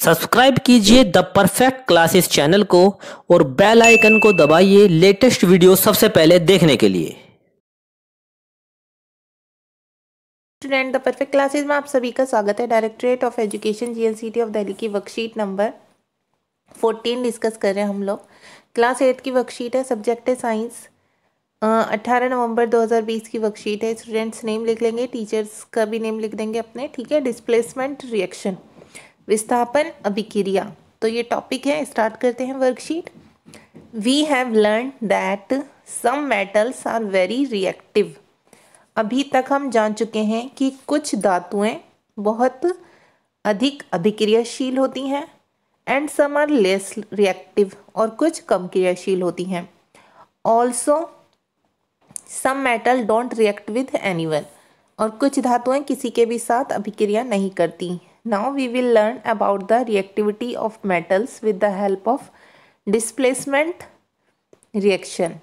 Subscribe कीजिए the perfect classes channel को और बेल आइकन को दबाइए लेटेस्ट वीडियो सबसे पहले देखने के लिए। स्टूडेंट द परफेक्ट क्लासेस में आप सभी का स्वागत है। Directorate of education GLCT of Delhi की वर्कशीट नंबर 14 डिस्कस कर रहे हैं हम लोग। क्लास 8 की वर्कशीट है, सब्जेक्ट है साइंस। 18 नवंबर 2020 की वर्कशीट है। स्टूडेंट्स नेम लिख लेंगे, टीचर्स का भी नेम लिख देंगे अपने, ठीक है। डिस्प्लेसमेंट रिएक्शन, विस्थापन अभिक्रिया, तो ये टॉपिक है। स्टार्ट करते हैं worksheet. We have learn that some metals are very reactive. अभी तक हम जान चुके हैं कि कुछ धातुएं बहुत अधिक अभिक्रियाशील होती हैं, and some are less reactive, और कुछ कम क्रियाशील होती हैं। Also some metal don't react with anyone, और कुछ धातुएं किसी के भी साथ अभिक्रिया नहीं करती। Now we will learn about the reactivity of metals with the help of displacement reaction.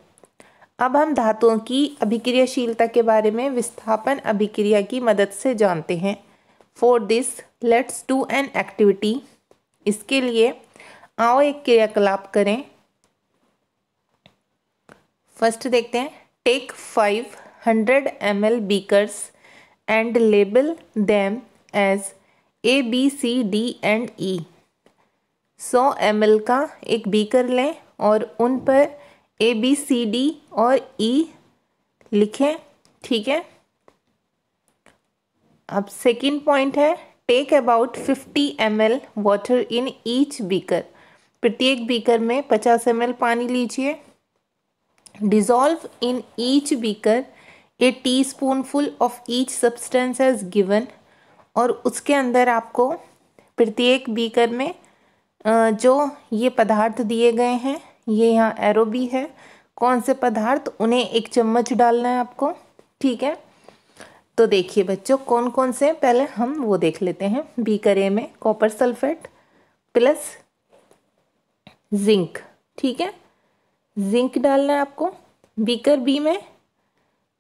अब हम धातुओं की अभिक्रियाशीलता के बारे में विस्थापन अभिक्रिया की मदद से जानते हैं। For this let's do an activity. इसके लिए आओ एक क्रियाकलाप करें। फर्स्ट देखते हैं। Take 500 ml beakers and label them as A, B, C, D and E। 100 ml का एक बीकर लें और उन पर A, B, C, D और E लिखें, ठीक है। अब सेकेंड पॉइंट है, take about 50 ml water in each beaker. प्रत्येक बीकर में 50 ml पानी लीजिए। Dissolve in each beaker a teaspoonful of each substance as given, और उसके अंदर आपको प्रत्येक बीकर में जो ये पदार्थ दिए गए हैं, ये यहाँ एरो भी है, कौन से पदार्थ, उन्हें 1 चम्मच डालना है आपको, ठीक है। तो देखिए बच्चों कौन कौन से, पहले हम वो देख लेते हैं। बीकर ए में कॉपर सल्फेट प्लस जिंक, ठीक है, जिंक डालना है आपको। बीकर बी में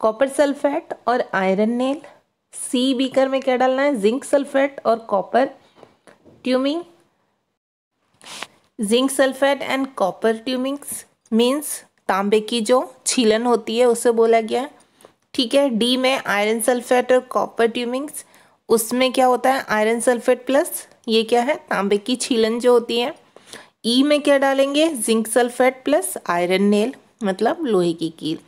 कॉपर सल्फेट और आयरन नेल। सी बीकर में क्या डालना है, जिंक सल्फेट और copper turning. Zinc sulphate and copper turnings means तांबे की जो छीलन होती है उसे बोला गया है, ठीक है। डी में आयरन सल्फेट और कॉपर ट्यूमिंग्स, उसमें क्या होता है, आयरन सल्फेट प्लस ये क्या है, तांबे की छीलन जो होती है। ई में क्या डालेंगे, zinc sulphate plus iron nail, मतलब लोहे की कील,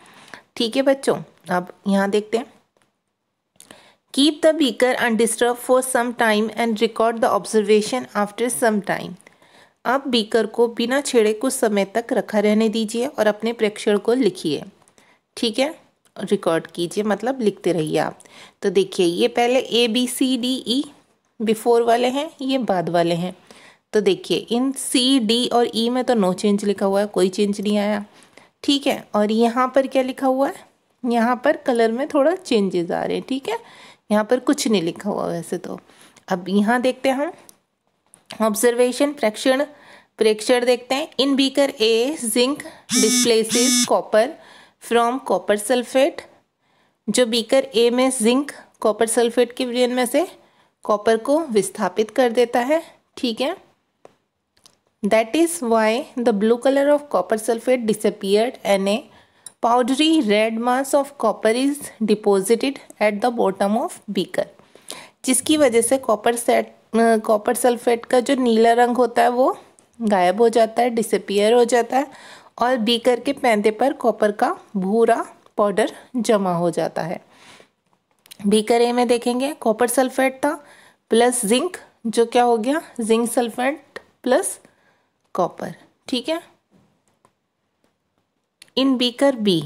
ठीक है बच्चों। अब यहाँ देखते हैं। Keep the beaker undisturb for some time and record the observation after some time. अब बीकर को बिना छेड़े कुछ समय तक रखा रहने दीजिए और अपने प्रेक्षण को लिखिए, ठीक है, रिकॉर्ड कीजिए, मतलब लिखते रहिए आप। तो देखिए ये पहले A, B, C, D, E before वाले हैं, ये बाद वाले हैं। तो देखिए इन C, D और E में तो नो चेंज लिखा हुआ है, कोई चेंज नहीं आया, ठीक है। और यहाँ पर क्या लिखा हुआ है, यहाँ पर कलर में थोड़ा चेंजेस आ रहे हैं, ठीक है। यहाँ पर कुछ नहीं लिखा हुआ वैसे तो। अब यहाँ देखते हैं हम ऑब्जर्वेशन, प्रेक्षण देखते हैं। इन beaker A zinc displaces copper from copper sulphate. जो बीकर ए में जिंक कॉपर सल्फेट के विलयन में से कॉपर को विस्थापित कर देता है, ठीक है। That is why the blue colour of copper sulphate disappeared and A powdery red mass of copper is deposited at the bottom of beaker. जिसकी वजह से कॉपर सल्फेट का जो नीला रंग होता है वो गायब हो जाता है, डिसअपियर हो जाता है, और बीकर के पैंदे पर कॉपर का भूरा पाउडर जमा हो जाता है। बीकर ए में देखेंगे कॉपर सल्फेट था प्लस जिंक, जो क्या हो गया, जिंक सल्फेट प्लस कॉपर, ठीक है। In beaker B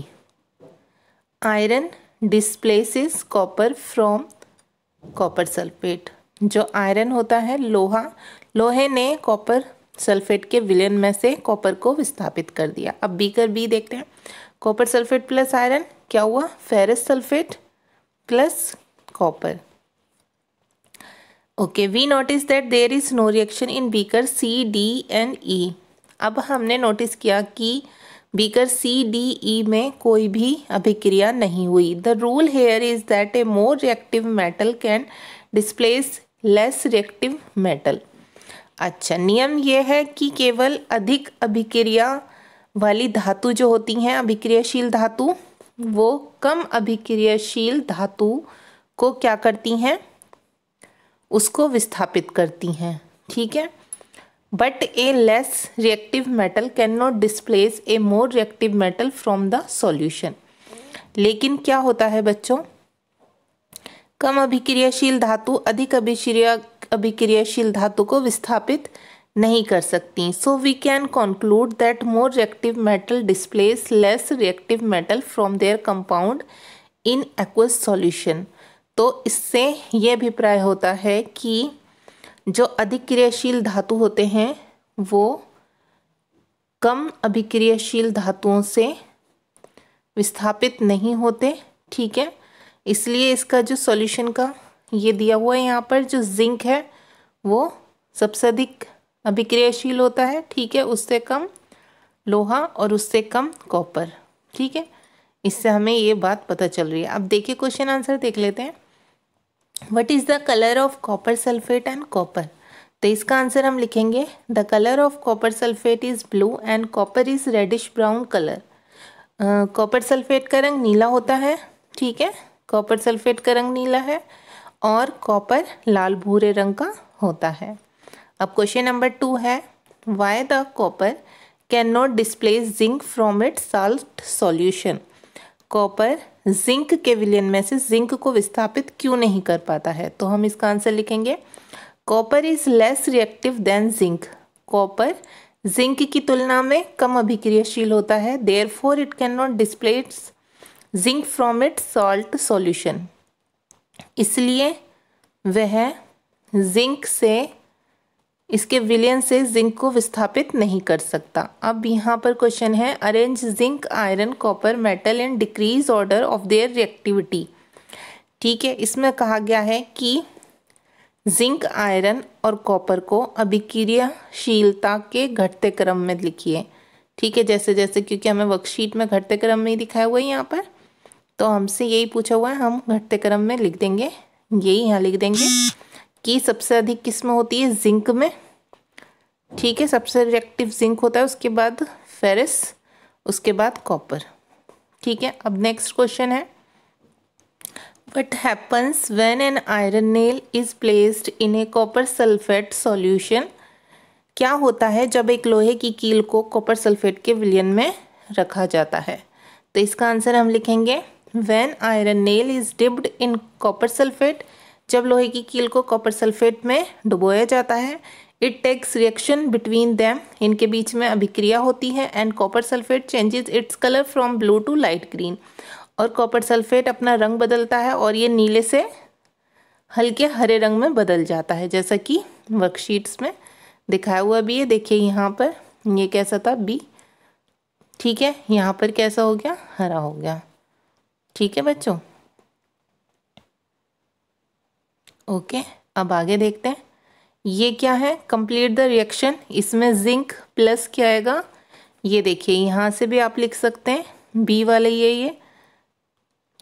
iron displaces copper from copper sulphate. जो आयरन होता है लोहे ने कॉपर सल्फेट के विलयन में से कॉपर को विस्थापित कर दिया। अब बीकर बी देखते हैं। कॉपर सल्फेट प्लस आयरन क्या हुआ, ferrous sulphate plus copper. Okay, we notice that there is no reaction in beaker C, D and E. अब हमने नोटिस किया कि बीकर सी, डी, ई में कोई भी अभिक्रिया नहीं हुई। The rule here is that A more reactive metal can displace less reactive metal. अच्छा, नियम ये है कि केवल अधिक अभिक्रिया वाली धातु जो होती हैं, अभिक्रियाशील धातु, वो कम अभिक्रियाशील धातु को क्या करती हैं, उसको विस्थापित करती हैं। ठीक है। But A less reactive metal can not displace A more reactive metal from the solution. लेकिन क्या होता है बच्चों, कम अभिक्रियाशील धातु अधिक अभिक्रियाशील धातु को विस्थापित नहीं कर सकती। So we can conclude that more reactive metal displace less reactive metal from their compound in aqueous solution. तो इससे ये अभिप्राय होता है कि जो अधिक क्रियाशील धातु होते हैं वो कम अभिक्रियाशील धातुओं से विस्थापित नहीं होते। ठीक है। इसलिए इसका जो सॉल्यूशन का ये दिया हुआ है यहाँ पर, जो जिंक है वो सबसे अधिक अभिक्रियाशील होता है। ठीक है। उससे कम लोहा और उससे कम कॉपर। ठीक है। इससे हमें ये बात पता चल रही है। अब देखिए क्वेश्चन आंसर देख लेते हैं। What is the colour of copper sulphate and copper. तो इसका आंसर हम लिखेंगे the colour of copper sulphate is blue and copper is reddish brown colour. Copper sulphate का रंग नीला होता है। ठीक है। कॉपर सल्फेट का रंग नीला है और कॉपर लाल भूरे रंग का होता है। अब क्वेश्चन नंबर 2 है, why the copper can not displace zinc from its salt solution. Copper zinc के विलयन में से जिंक को विस्थापित क्यों नहीं कर पाता है। तो हम इसका आंसर लिखेंगे copper is less reactive than zinc. Copper zinc की तुलना में कम अभिक्रियाशील होता है। Therefore it can not displace zinc from its salt solution. इसलिए वह जिंक से, इसके विलयन से जिंक को विस्थापित नहीं कर सकता। अब यहाँ पर क्वेश्चन है, arrange zinc iron copper metal in decrease order of their reactivity. ठीक है। इसमें कहा गया है कि जिंक आयरन और कॉपर को अभिक्रियाशीलता के घटते क्रम में लिखिए। ठीक है। जैसे जैसे, क्योंकि हमें वर्कशीट में घटते क्रम में ही दिखाया हुआ है यहाँ पर, तो हमसे यही पूछा हुआ है, हम घटते क्रम में लिख देंगे। यही यहाँ लिख देंगे कि सबसे अधिक किस्म होती है जिंक में। ठीक है। सबसे रिएक्टिव जिंक होता है, उसके बाद फेरस, उसके बाद कॉपर। ठीक है। अब नेक्स्ट क्वेश्चन है, what happens when an iron nail is placed in A copper sulphate solution. क्या होता है जब एक लोहे की कील को कॉपर सल्फेट के विलयन में रखा जाता है। तो इसका आंसर हम लिखेंगे when iron nail is dipped in copper sulphate. जब लोहे की कील को कॉपर सल्फेट में डुबोया जाता है, it takes reaction between them, इनके बीच में अभिक्रिया होती है, and copper sulphate changes its colour from blue to light green. और कॉपर सल्फेट अपना रंग बदलता है और ये नीले से हल्के हरे रंग में बदल जाता है, जैसा कि वर्कशीट्स में दिखाया हुआ भी है। देखिए यहाँ पर ये कैसा था, बी। ठीक है। यहाँ पर कैसा हो गया, हरा हो गया। ठीक है बच्चों। ओके। अब आगे देखते हैं, ये क्या है, कंप्लीट द रिएक्शन। इसमें जिंक प्लस क्या आएगा, ये देखिए यहाँ से भी आप लिख सकते हैं, बी वाला ये।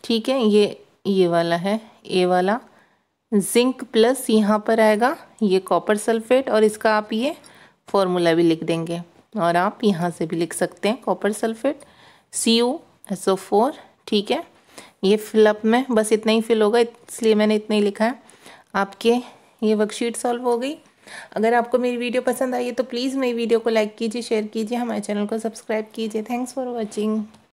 ठीक है। ये वाला है, ए वाला। जिंक प्लस यहाँ पर आएगा ये कॉपर सल्फेट, और इसका आप ये फॉर्मूला भी लिख देंगे, और आप यहाँ से भी लिख सकते हैं कॉपर सल्फेट CuSO4। ठीक है। ये फिलअप में बस इतना ही फिल होगा, इसलिए मैंने इतना ही लिखा है। आपके ये वर्कशीट सॉल्व हो गई। अगर आपको मेरी वीडियो पसंद आई है तो प्लीज़ मेरी वीडियो को लाइक कीजिए, शेयर कीजिए, हमारे चैनल को सब्सक्राइब कीजिए। Thanks for watching.